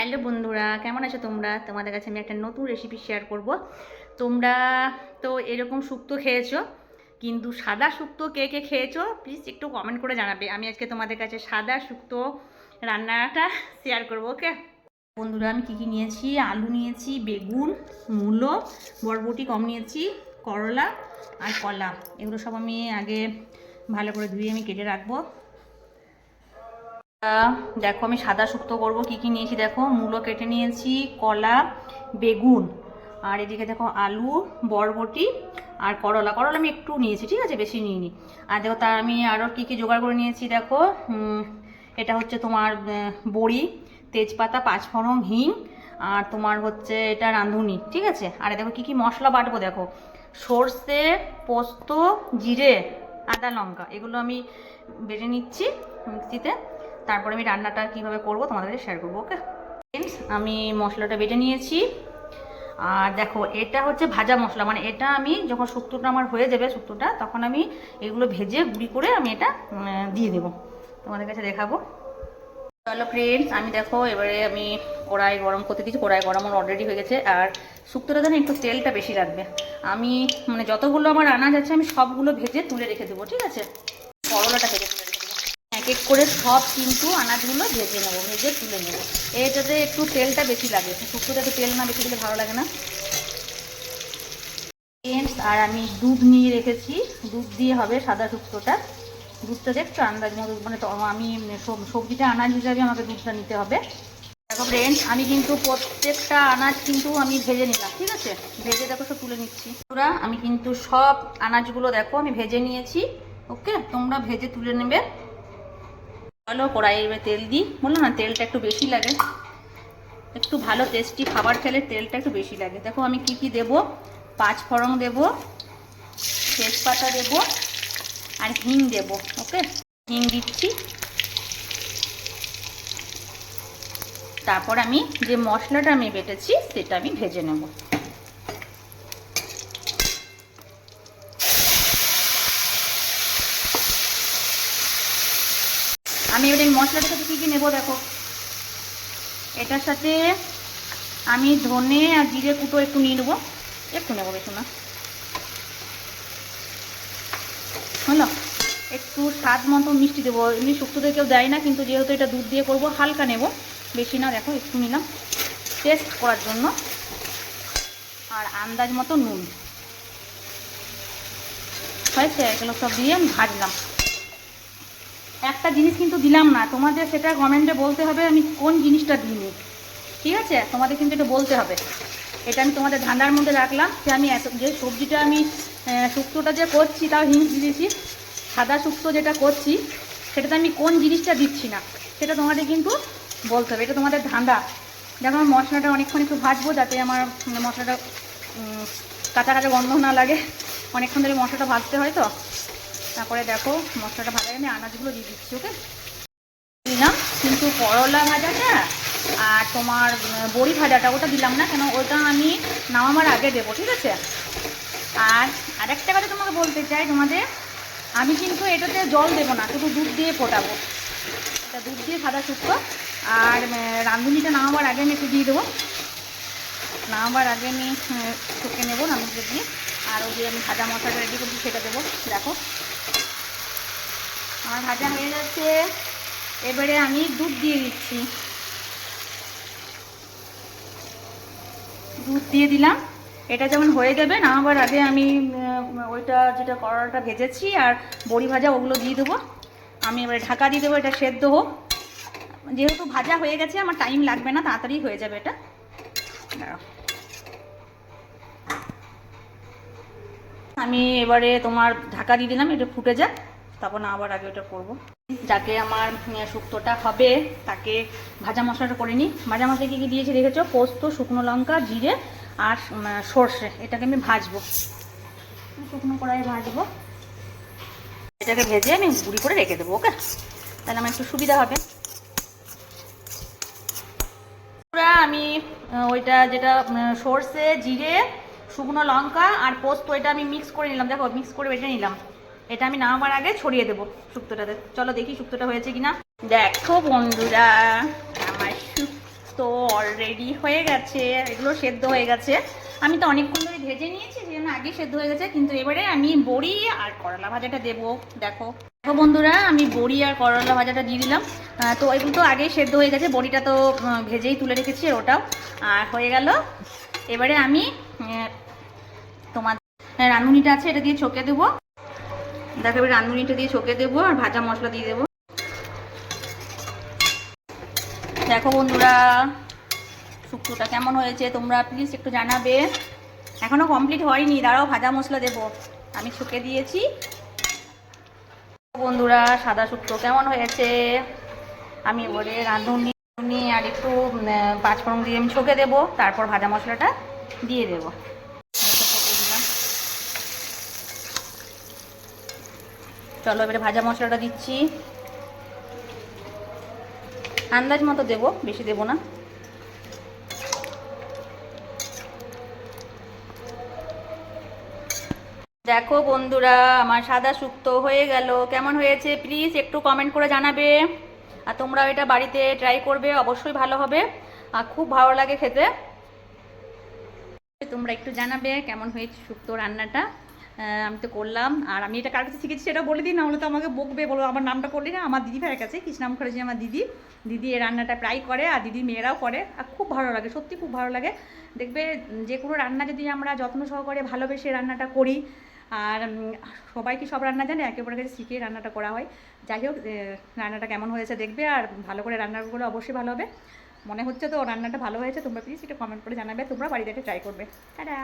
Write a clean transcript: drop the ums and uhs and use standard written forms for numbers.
Hello বন্ধুরা, কেমন আছো তোমরা? তোমাদের কাছে আমি একটা নতুন রেসিপি শেয়ার করব। তোমরা তো এরকম শুক্তো খেয়েছো, কিন্তু সাদা শুক্তো কে কে খেয়েছো প্লিজ একটু কমেন্ট করে জানাবে। আমি আজকে তোমাদের কাছে সাদা শুক্তো রান্নাটা শেয়ার করব। ওকে বন্ধুরা, আমি কী কী নিয়েছি? আলু নিয়েছি, বেগুন, মূলো, বরবটি কম নিয়েছি, করলা আর কলা। এগুলো সব আমি আগে ভালো করে ধুয়ে আমি কেটে রাখবো। দেখো আমি সাদা শুক্তো করবো, কি কি নিয়েছি দেখো। মূলো কেটে নিয়েছি, কলা, বেগুন, আর এদিকে দেখো আলু, বরবটি আর করলা। করলা আমি একটু নিয়েছি, ঠিক আছে, বেশি নিইনি। আর দেখো তার আমি আরও কি কি জোগাড় করে নিয়েছি দেখো। এটা হচ্ছে তোমার বড়ি, তেজপাতা, পাঁচফোড়ন, হিং, আর তোমার হচ্ছে এটা রাঁধুনি, ঠিক আছে। আর দেখো কি কি মশলা বাটবো দেখো। সর্ষে, পোস্ত, জিরে, আদা, লঙ্কা, এগুলো আমি বেটে নিচ্ছি মিক্সিতে। তারপরে আমি রান্নাটা কীভাবে করবো তোমাদের শেয়ার করবো। ওকে ফ্রেন্ডস, আমি মশলাটা বেটে নিয়েছি। আর দেখো এটা হচ্ছে ভাজা মশলা, মানে এটা আমি যখন শুক্তোটা আমার হয়ে যাবে শুক্তোটা, তখন আমি এগুলো ভেজে গুঁড়ি করে আমি এটা দিয়ে দেবো, তোমাদের কাছে দেখাবো। চলো ফ্রেন্ডস, আমি দেখো এবারে আমি কড়াই গরম করতে দিচ্ছি। কড়াই গরম অলরেডি হয়ে গেছে। আর শুক্তোটা যেন একটু তেলটা বেশি লাগবে। আমি মানে যতগুলো আমার আনাজ আছে আমি সবগুলো ভেজে তুলে রেখে দেবো, ঠিক আছে। করলাটা ভেজে তুলে রেখে দেবো, এক এক করে সব কিন্তু আনাজগুলো ভেজে নেবো, ভেজে তুলে নেবো। এটাতে একটু তেলটা বেশি লাগে, শুক্তোটা একটু তেল না বেশি দিলে ভালো লাগে না। আর আমি দুধ নিয়ে রেখেছি, দুধ দিয়ে হবে সাদা শুক্তোটা। দুধটা একটু আন্দাজ মতো, মানে আমি সবজিটা আনাজ হিসাবে আমাকে দুধটা নিতে হবে। দেখো ফ্রেন্ডস, আমি কিন্তু প্রত্যেকটা আনাজ কিন্তু আমি ভেজে নিলাম, ঠিক আছে। ভেজে দেখো সব তুলে নিচ্ছি। তোমরা আমি কিন্তু সব আনাজগুলো দেখো আমি ভেজে নিয়েছি। ওকে, তোমরা ভেজে তুলে নেবে। চলো কড়াইয়ে তেল দিই, বললো না তেলটা একটু বেশি লাগে। একটু ভালো টেস্টি খাবার খেলে তেলটা একটু বেশি লাগে। দেখো আমি কি কি দেবো। পাঁচফোড়ন দেবো, তেজপাতা দেবো আর হিং দেবো। ওকে, হিং দিচ্ছি। তারপর আমি যে মশলাটা আমি বেটেছি সেটা আমি ভেজে নেব। আমি এবার এই মশলাটার সাথে কী কী নেবো দেখো। এটার সাথে আমি ধনে আর জিরে কুটো একটু নিয়ে নেবো, একটু নেবো, বেশি না। হলো, একটু স্বাদ মতো মিষ্টি দেবো। এমনি শুক্তোতে কেউ দেয় না, কিন্তু যেহেতু এটা দুধ দিয়ে করবো হালকা নেব, বেশি না। দেখো একটু নিলাম টেস্ট করার জন্য। আর আন্দাজ মতো নুন হয়েছে, এগুলো সব দিয়ে আমি ভাজলাম। একটা জিনিস কিন্তু দিলাম না, তোমাদের সেটা কমেন্টে বলতে হবে আমি কোন জিনিসটা দিইনি, ঠিক আছে। তোমাদের কিন্তু এটা বলতে হবে। এটা আমি তোমাদের ধান্দার মধ্যে রাখলাম যে আমি যে সবজিটা আমি শুক্তোটা যে করছি তাও হিংস দিয়েছি। সাদা শুক্তো যেটা করছি সেটাতে আমি কোন জিনিসটা দিচ্ছি না সেটা তোমাদের কিন্তু বলতে হবে। এটা তোমাদের ধান্দা। যেমন মশলাটা অনেকক্ষণ একটু ভাজবো, যাতে আমার মশলাটা কাঁচা কাঁচা গন্ধ না লাগে। অনেকক্ষণ ধরে মশলাটা ভাজতে হয় তো। তারপরে দেখো মশলাটা ভাজা আমি আনাজগুলো দিয়ে দিচ্ছি। ওকে, দিলাম কিন্তু করলা ভাজাটা আর তোমার বড়ি ভাজাটা ওটা দিলাম না, কেন ওটা আমি নামাবার আগে দেবো, ঠিক আছে। আর আরেকটা কথা তোমাকে বলতে চাই তোমাদের, আমি কিন্তু এটাতে জল দেবো না, শুধু দুধ দিয়ে ফোটাবো। এটা দুধ দিয়ে সাদা শুক্তো। আর রাঁধুনিটা নামাবার আগে আমি একটু দিয়ে দেবো, নামাবার আগে আমি শুকে নেবো রাঁধুনিটা দিয়ে। আর ওই যে আমি ভাজা মশলাটা রেডি করছি সেটা দেবো। দেখো আমার ভাজা হয়ে যাচ্ছে। এবারে আমি দুধ দিয়ে দিচ্ছি, দুধ দিয়ে দিলাম। এটা যেমন হয়ে যাবে নামাবার আগে আমি ওইটা যেটা করলাটা ভেজেছি আর বড়ি ভাজা ওগুলো দিয়ে দেবো। আমি এবারে ঢাকা দিয়ে দেবো, এটা সেদ্ধ হোক। যেহেতু ভাজা হয়ে গেছে আমার টাইম লাগবে না, তাড়াতাড়ি হয়ে যাবে এটা। আমি এবারে তোমার ঢাকা দিয়ে দিলাম, এটা ফুটে যাক, তারপর না আবার আগে ওটা করবো। যাকে আমার শুক্তোটা হবে তাকে ভাজা মশলাটা করে নিই। ভাজা মশলা কী কী দিয়েছি দেখেছো, পোস্ত, শুকনো লঙ্কা, জিরে আর সর্ষে। এটাকে আমি ভাজবো, শুকনো কড়াই ভাজবো। এটাকে ভেজে আমি গুঁড়ি করে রেখে দেবো। ওকে, তাহলে আমার একটু সুবিধা হবে। আমি ওইটা যেটা সর্ষে, জিরে, শুকনো লঙ্কা আর পোস্ত এটা আমি মিক্স করে নিলাম। দেখো মিক্স করে বেটে নিলাম। এটা আমি নামাবার আগে ছড়িয়ে দেবো শুক্তোটাতে। চলো দেখি শুক্তোটা হয়েছে কিনা। দেখো বন্ধুরা, আমার শুক্তো অলরেডি হয়ে গেছে, এগুলো সেদ্ধ হয়ে গেছে। আমি তো অনেকক্ষণ ধরে ভেজে নিয়েছি, সেই জন্য আগেই সেদ্ধ হয়ে গেছে। কিন্তু এবারে আমি বড়ি আর করলা ভাজাটা দেবো। দেখো দেখো বন্ধুরা, আমি বড়ি আর করলা ভাজাটা দিয়ে দিলাম। তো এগুলো তো আগেই সেদ্ধ হয়ে গেছে, বড়িটা তো ভেজেই তুলে রেখেছি, ওটাও আর হয়ে গেল। এবারে আমি তোমার রাঁধুনিটা আছে, এটা দিয়ে ছকে দেবো। দেখো এবার রাঁধুনিটা দিয়ে ছকে দেবো আর ভাজা মশলা দিয়ে দেবো। দেখো বন্ধুরা, শুক্তোটা কেমন হয়েছে তোমরা প্লিজ একটু জানাবে। এখনো কমপ্লিট হয়নি, দাঁড়াও ভাজা মশলা দেবো। আমি ছুঁকে দিয়েছি। বন্ধুরা, সাদা শুক্তো কেমন হয়েছে? আমি এবারে রাঁধুনি আর একটু পাঁচফোড়ন দিয়ে আমি ছুঁকে দেবো, তারপর ভাজা মশলাটা দিয়ে দেবো। দিলাম, চলো এবারে ভাজা মশলাটা দিচ্ছি। আন্দাজ মতো দেবো, বেশি দেবো না। দেখো বন্ধুরা, আমার সাদা শুক্তো হয়ে গেল। কেমন হয়েছে প্লিজ একটু কমেন্ট করে জানাবে। আর তোমরা এটা বাড়িতে ট্রাই করবে, অবশ্যই ভালো হবে আর খুব ভালো লাগে খেতে। তোমরা একটু জানাবে কেমন হয়েছে শুক্তো রান্নাটা। আমি তো করলাম, আর আমি এটা কার কাছে শিখেছি সেটা বলে দিই, না হলে তো আমাকে বকবে, বলো আমার নামটা করলি না। আমার দিদি ভাইয়ের কাছে, কৃষ্ণা মুখার্জি আমার দিদি। দিদি এই রান্নাটা প্রায় করে আর দিদির মেয়েরাও করে, আর খুব ভালো লাগে, সত্যি খুব ভালো লাগে। দেখবে যে কোনো রান্না যদি আমরা যত্ন সহকারে ভালোবেসে রান্নাটা করি, আর সবাই কি সব রান্না জানে, একেবারে কাছে শিখে রান্নাটা করা হয়। যাই হোক, রান্নাটা কেমন হয়েছে দেখবে, আর ভালো করে রান্না করলে অবশ্যই ভালো হবে। মনে হচ্ছে তো রান্নাটা ভালো হয়েছে। তোমরা প্লিজ একটু কমেন্ট করে জানাবে, তোমরা বাড়িতে ট্রাই করবে। টাটা।